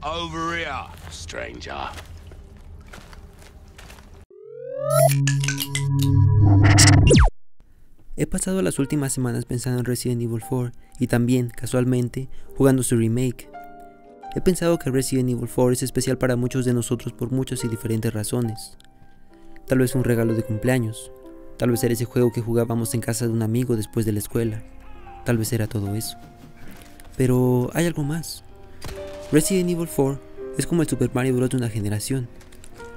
Over here, stranger. He pasado las últimas semanas pensando en Resident Evil 4 y también, casualmente, jugando su remake. He pensado que Resident Evil 4 es especial para muchos de nosotros por muchas y diferentes razones. Tal vez un regalo de cumpleaños, tal vez era ese juego que jugábamos en casa de un amigo después de la escuela, tal vez era todo eso. Pero hay algo más. Resident Evil 4 es como el Super Mario Bros. De una generación.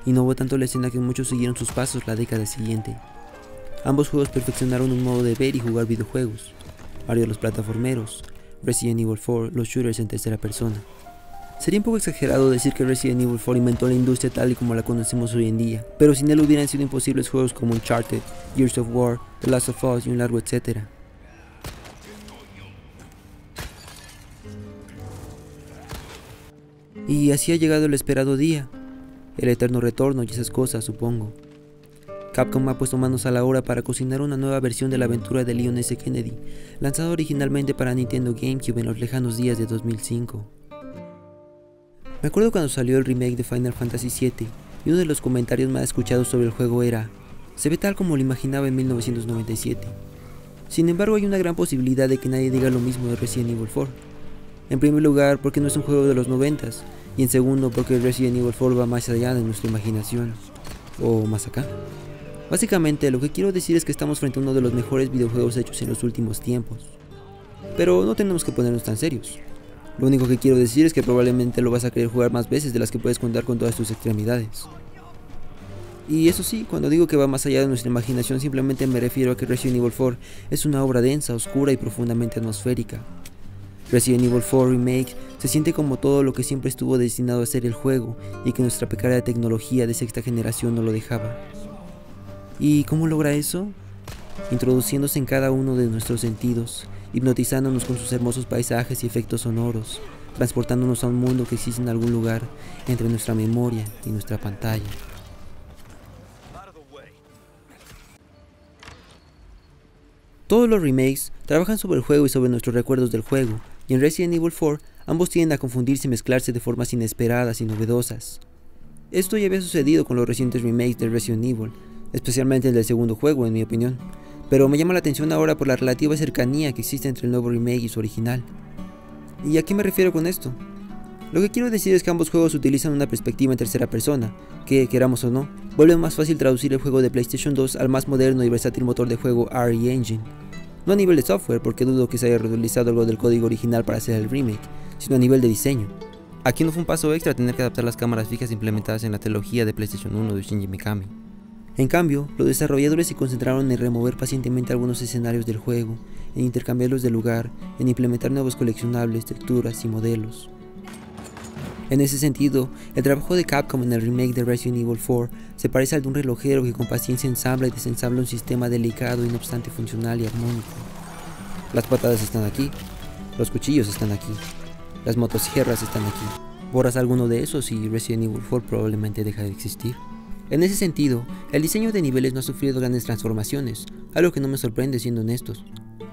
Innovó tanto la escena que muchos siguieron sus pasos la década siguiente. Ambos juegos perfeccionaron un modo de ver y jugar videojuegos. Mario los plataformeros, Resident Evil 4 los shooters en tercera persona. Sería un poco exagerado decir que Resident Evil 4 inventó la industria tal y como la conocemos hoy en día, pero sin él hubieran sido imposibles juegos como Uncharted, Gears of War, The Last of Us y un largo etcétera. Y así ha llegado el esperado día, el eterno retorno y esas cosas, supongo. Capcom ha puesto manos a la obra para cocinar una nueva versión de la aventura de Leon S. Kennedy, lanzada originalmente para Nintendo GameCube en los lejanos días de 2005. Me acuerdo cuando salió el remake de Final Fantasy VII, y uno de los comentarios más escuchados sobre el juego era: se ve tal como lo imaginaba en 1997. Sin embargo, hay una gran posibilidad de que nadie diga lo mismo de Resident Evil 4. En primer lugar, porque no es un juego de los 90s, y en segundo, porque Resident Evil 4 va más allá de nuestra imaginación, o más acá. Básicamente, lo que quiero decir es que estamos frente a uno de los mejores videojuegos hechos en los últimos tiempos. Pero no tenemos que ponernos tan serios. Lo único que quiero decir es que probablemente lo vas a querer jugar más veces de las que puedes contar con todas tus extremidades. Y eso sí, cuando digo que va más allá de nuestra imaginación, simplemente me refiero a que Resident Evil 4 es una obra densa, oscura y profundamente atmosférica. Resident Evil 4 Remake se siente como todo lo que siempre estuvo destinado a ser el juego y que nuestra precaria tecnología de sexta generación no lo dejaba. ¿Y cómo logra eso? Introduciéndose en cada uno de nuestros sentidos, hipnotizándonos con sus hermosos paisajes y efectos sonoros, transportándonos a un mundo que existe en algún lugar entre nuestra memoria y nuestra pantalla. Todos los remakes trabajan sobre el juego y sobre nuestros recuerdos del juego, y en Resident Evil 4 ambos tienden a confundirse y mezclarse de formas inesperadas y novedosas. Esto ya había sucedido con los recientes remakes de Resident Evil, especialmente el del segundo juego en mi opinión, pero me llama la atención ahora por la relativa cercanía que existe entre el nuevo remake y su original. ¿Y a qué me refiero con esto? Lo que quiero decir es que ambos juegos utilizan una perspectiva en tercera persona, que, queramos o no, vuelve más fácil traducir el juego de PlayStation 2 al más moderno y versátil motor de juego RE Engine. No a nivel de software, porque dudo que se haya reutilizado algo del código original para hacer el remake, sino a nivel de diseño. Aquí no fue un paso extra tener que adaptar las cámaras fijas implementadas en la trilogía de PlayStation 1 de Shinji Mikami. En cambio, los desarrolladores se concentraron en remover pacientemente algunos escenarios del juego, en intercambiarlos de lugar, en implementar nuevos coleccionables, texturas y modelos. En ese sentido, el trabajo de Capcom en el remake de Resident Evil 4 se parece al de un relojero que con paciencia ensambla y desensambla un sistema delicado y no obstante funcional y armónico. Las patadas están aquí, los cuchillos están aquí, las motosierras están aquí. Borras alguno de esos y Resident Evil 4 probablemente deja de existir. En ese sentido, el diseño de niveles no ha sufrido grandes transformaciones, algo que no me sorprende siendo honestos.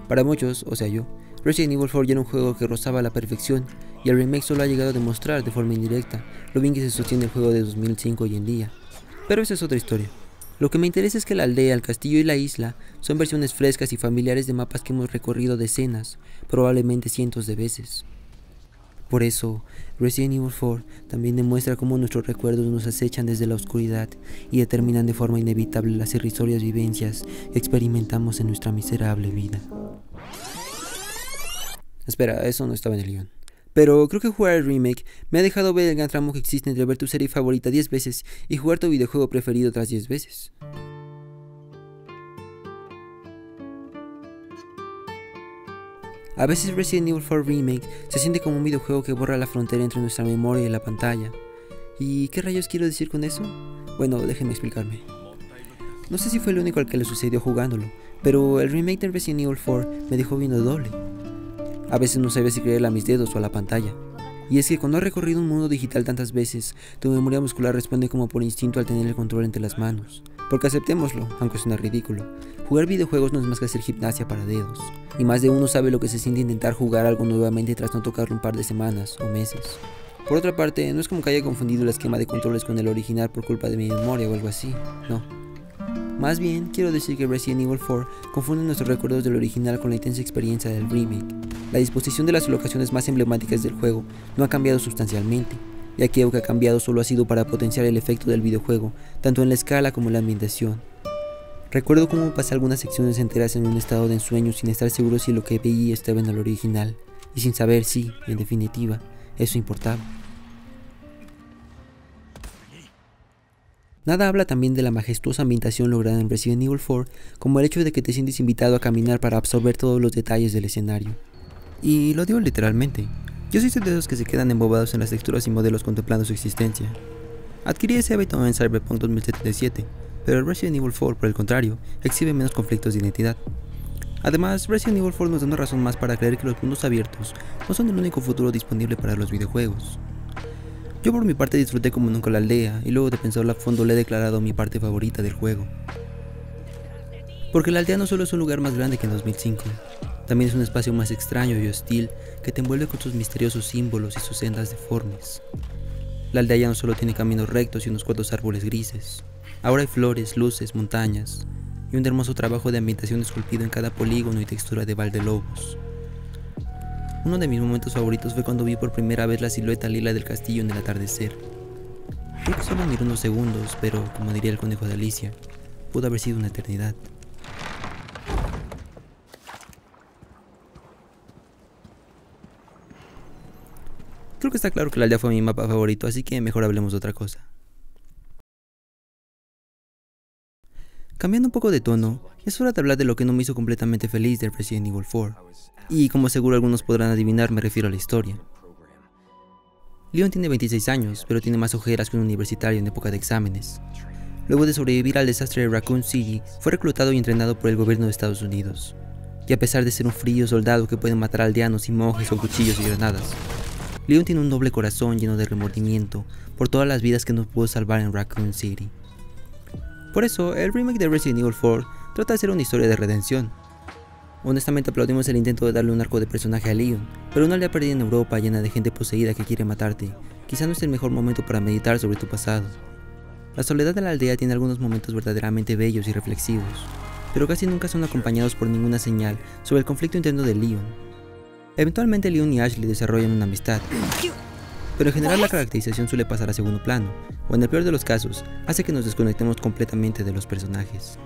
Para muchos, o sea yo, Resident Evil 4 ya era un juego que rozaba la perfección, y el remake solo ha llegado a demostrar de forma indirecta lo bien que se sostiene el juego de 2005 hoy en día. Pero esa es otra historia. Lo que me interesa es que la aldea, el castillo y la isla son versiones frescas y familiares de mapas que hemos recorrido decenas, probablemente cientos de veces. Por eso, Resident Evil 4 también demuestra cómo nuestros recuerdos nos acechan desde la oscuridad y determinan de forma inevitable las irrisorias vivencias que experimentamos en nuestra miserable vida. Espera, eso no estaba en el guión. Pero creo que jugar el remake me ha dejado ver el gran tramo que existe entre ver tu serie favorita 10 veces y jugar tu videojuego preferido otras 10 veces. A veces Resident Evil 4 Remake se siente como un videojuego que borra la frontera entre nuestra memoria y la pantalla. ¿Y qué rayos quiero decir con eso? Bueno, déjenme explicarme. No sé si fue el único al que le sucedió jugándolo, pero el remake de Resident Evil 4 me dejó viendo doble. A veces no sabía si creerle a mis dedos o a la pantalla. Y es que cuando has recorrido un mundo digital tantas veces, tu memoria muscular responde como por instinto al tener el control entre las manos. Porque aceptémoslo, aunque suena ridículo, jugar videojuegos no es más que hacer gimnasia para dedos. Y más de uno sabe lo que se siente intentar jugar algo nuevamente tras no tocarlo un par de semanas o meses. Por otra parte, no es como que haya confundido el esquema de controles con el original por culpa de mi memoria o algo así, no. Más bien, quiero decir que Resident Evil 4 confunde nuestros recuerdos del original con la intensa experiencia del remake. La disposición de las locaciones más emblemáticas del juego no ha cambiado sustancialmente, y aquello que ha cambiado solo ha sido para potenciar el efecto del videojuego, tanto en la escala como en la ambientación. Recuerdo cómo pasé algunas secciones enteras en un estado de ensueño sin estar seguro si lo que veía estaba en el original, y sin saber si, en definitiva, eso importaba. Nada habla también de la majestuosa ambientación lograda en Resident Evil 4 como el hecho de que te sientes invitado a caminar para absorber todos los detalles del escenario. Y lo digo literalmente, yo soy de esos que se quedan embobados en las texturas y modelos contemplando su existencia. Adquirí ese hábito en Cyberpunk 2077, pero Resident Evil 4, por el contrario, exhibe menos conflictos de identidad. Además, Resident Evil 4 nos da una razón más para creer que los mundos abiertos no son el único futuro disponible para los videojuegos. Yo por mi parte disfruté como nunca la aldea, y luego de pensarlo a fondo le he declarado mi parte favorita del juego. Porque la aldea no solo es un lugar más grande que en 2005, también es un espacio más extraño y hostil que te envuelve con sus misteriosos símbolos y sus sendas deformes. La aldea ya no solo tiene caminos rectos y unos cuantos árboles grises, ahora hay flores, luces, montañas, y un hermoso trabajo de ambientación esculpido en cada polígono y textura de Valdelobos. Uno de mis momentos favoritos fue cuando vi por primera vez la silueta lila del castillo en el atardecer. Creo que solo miré unos segundos, pero, como diría el conejo de Alicia, pudo haber sido una eternidad. Creo que está claro que la aldea fue mi mapa favorito, así que mejor hablemos de otra cosa. Cambiando un poco de tono, es hora de hablar de lo que no me hizo completamente feliz de Resident Evil 4. Y como seguro algunos podrán adivinar, me refiero a la historia. Leon tiene 26 años, pero tiene más ojeras que un universitario en época de exámenes. Luego de sobrevivir al desastre de Raccoon City, fue reclutado y entrenado por el gobierno de Estados Unidos. Y a pesar de ser un frío soldado que puede matar a aldeanos y monjes con cuchillos y granadas, Leon tiene un noble corazón lleno de remordimiento por todas las vidas que no pudo salvar en Raccoon City. Por eso, el remake de Resident Evil 4 trata de ser una historia de redención. Honestamente aplaudimos el intento de darle un arco de personaje a Leon, pero una aldea perdida en Europa llena de gente poseída que quiere matarte, quizá no es el mejor momento para meditar sobre tu pasado. La soledad de la aldea tiene algunos momentos verdaderamente bellos y reflexivos, pero casi nunca son acompañados por ninguna señal sobre el conflicto interno de Leon. Eventualmente Leon y Ashley desarrollan una amistad, pero en general la caracterización suele pasar a segundo plano, o en el peor de los casos, hace que nos desconectemos completamente de los personajes.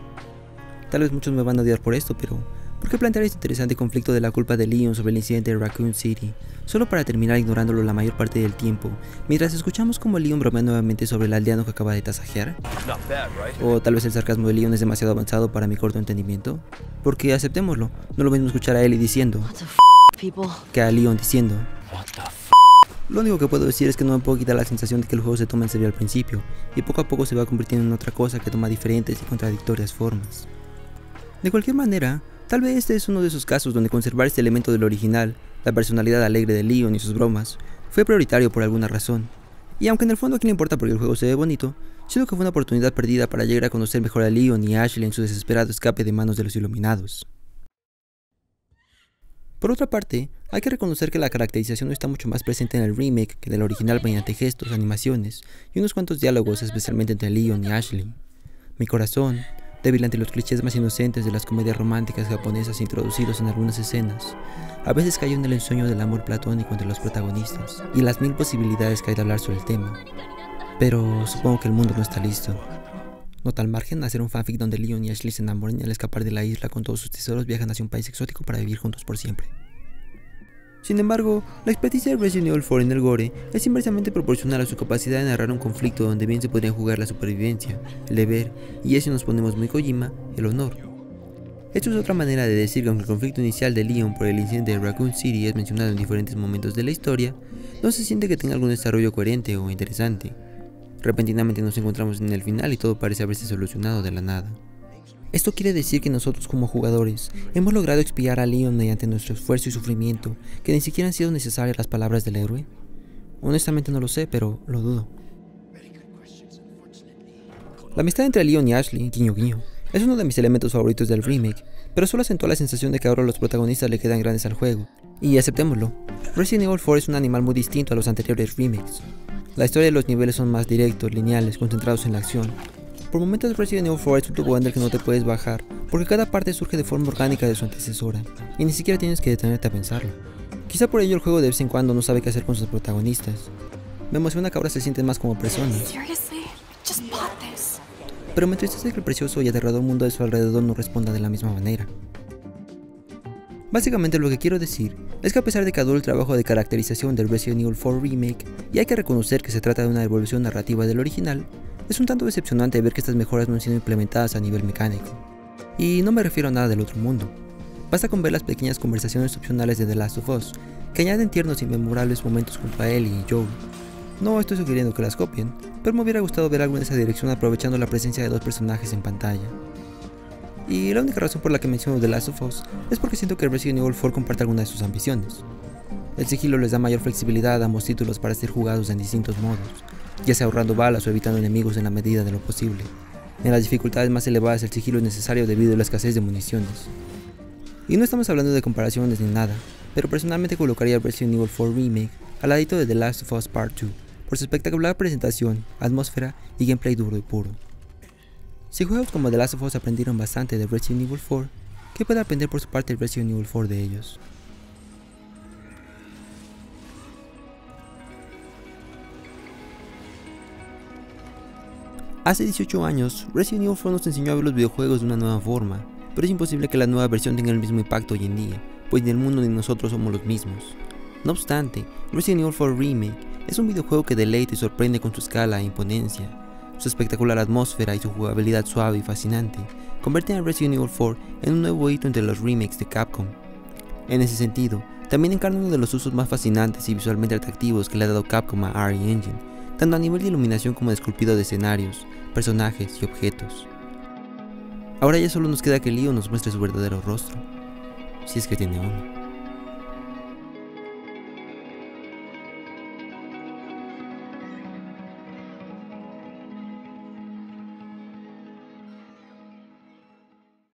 Tal vez muchos me van a odiar por esto, pero ¿por qué plantear este interesante conflicto de la culpa de Leon sobre el incidente de Raccoon City, solo para terminar ignorándolo la mayor parte del tiempo, mientras escuchamos como Leon bromea nuevamente sobre el aldeano que acaba de tasajear? ¿O tal vez el sarcasmo de Leon es demasiado avanzado para mi corto entendimiento? Porque aceptémoslo, no lo mismo escuchar a Ellie diciendo que a Leon diciendo. Lo único que puedo decir es que no me puedo quitar la sensación de que el juego se toma en serio al principio, y poco a poco se va convirtiendo en otra cosa que toma diferentes y contradictorias formas. De cualquier manera, tal vez este es uno de esos casos donde conservar este elemento del original, la personalidad alegre de Leon y sus bromas, fue prioritario por alguna razón. Y aunque en el fondo a quién le importa porque el juego se ve bonito, siento que fue una oportunidad perdida para llegar a conocer mejor a Leon y a Ashley en su desesperado escape de manos de los Iluminados. Por otra parte, hay que reconocer que la caracterización está mucho más presente en el remake que en el original mediante gestos, animaciones y unos cuantos diálogos, especialmente entre Leon y Ashley. Mi corazón, débil ante los clichés más inocentes de las comedias románticas japonesas introducidos en algunas escenas, a veces cayó en el ensueño del amor platónico entre los protagonistas y las mil posibilidades que hay de hablar sobre el tema. Pero supongo que el mundo no está listo. No tal margen a hacer un fanfic donde Leon y Ashley se enamoren y al escapar de la isla con todos sus tesoros viajan hacia un país exótico para vivir juntos por siempre. Sin embargo, la experticia de Resident Evil 4 en el gore es inversamente proporcional a su capacidad de narrar un conflicto donde bien se podrían jugar la supervivencia, el deber y, si nos ponemos muy Kojima, el honor. Esto es otra manera de decir que aunque el conflicto inicial de Leon por el incidente de Raccoon City es mencionado en diferentes momentos de la historia, no se siente que tenga algún desarrollo coherente o interesante. Repentinamente nos encontramos en el final y todo parece haberse solucionado de la nada. Esto quiere decir que nosotros como jugadores hemos logrado expiar a Leon mediante nuestro esfuerzo y sufrimiento, que ni siquiera han sido necesarias las palabras del héroe. Honestamente no lo sé, pero lo dudo. La amistad entre Leon y Ashley, guiño guiño, es uno de mis elementos favoritos del remake, pero solo acentúa la sensación de que ahora los protagonistas le quedan grandes al juego, Y aceptémoslo, Resident Evil 4 es un animal muy distinto a los anteriores remakes. La historia de los niveles son más directos, lineales, concentrados en la acción. Por momentos Resident Evil 4 es un tubo del que no te puedes bajar, porque cada parte surge de forma orgánica de su antecesora, y ni siquiera tienes que detenerte a pensarlo. Quizá por ello el juego de vez en cuando no sabe qué hacer con sus protagonistas. Me emociona que ahora se sienten más como personas. Pero me entristece que el precioso y aterrador mundo de su alrededor no responda de la misma manera. Básicamente lo que quiero decir es que a pesar de que adoro el trabajo de caracterización del Resident Evil 4 Remake, y hay que reconocer que se trata de una evolución narrativa del original, es un tanto decepcionante ver que estas mejoras no han sido implementadas a nivel mecánico. Y no me refiero a nada del otro mundo. Basta con ver las pequeñas conversaciones opcionales de The Last of Us, que añaden tiernos y memorables momentos junto a Ellie y Joel. No estoy sugiriendo que las copien, pero me hubiera gustado ver algo en esa dirección aprovechando la presencia de dos personajes en pantalla. Y la única razón por la que menciono The Last of Us es porque siento que Resident Evil 4 comparte alguna de sus ambiciones. El sigilo les da mayor flexibilidad a ambos títulos para ser jugados en distintos modos, ya sea ahorrando balas o evitando enemigos en la medida de lo posible. En las dificultades más elevadas el sigilo es necesario debido a la escasez de municiones. Y no estamos hablando de comparaciones ni nada, pero personalmente colocaría Resident Evil 4 Remake al ladito de The Last of Us Part 2, por su espectacular presentación, atmósfera y gameplay duro y puro. Si juegos como The Last of Us aprendieron bastante de Resident Evil 4, ¿qué puede aprender por su parte Resident Evil 4 de ellos? Hace 18 años, Resident Evil 4 nos enseñó a ver los videojuegos de una nueva forma, pero es imposible que la nueva versión tenga el mismo impacto hoy en día, pues ni el mundo ni nosotros somos los mismos. No obstante, Resident Evil 4 Remake es un videojuego que deleita y sorprende con su escala e imponencia. Su espectacular atmósfera y su jugabilidad suave y fascinante convierten a Resident Evil 4 en un nuevo hito entre los remakes de Capcom. En ese sentido, también encarna uno de los usos más fascinantes y visualmente atractivos que le ha dado Capcom a RE Engine, tanto a nivel de iluminación como de esculpido de escenarios, personajes y objetos. Ahora ya solo nos queda que Leon nos muestre su verdadero rostro, si es que tiene uno.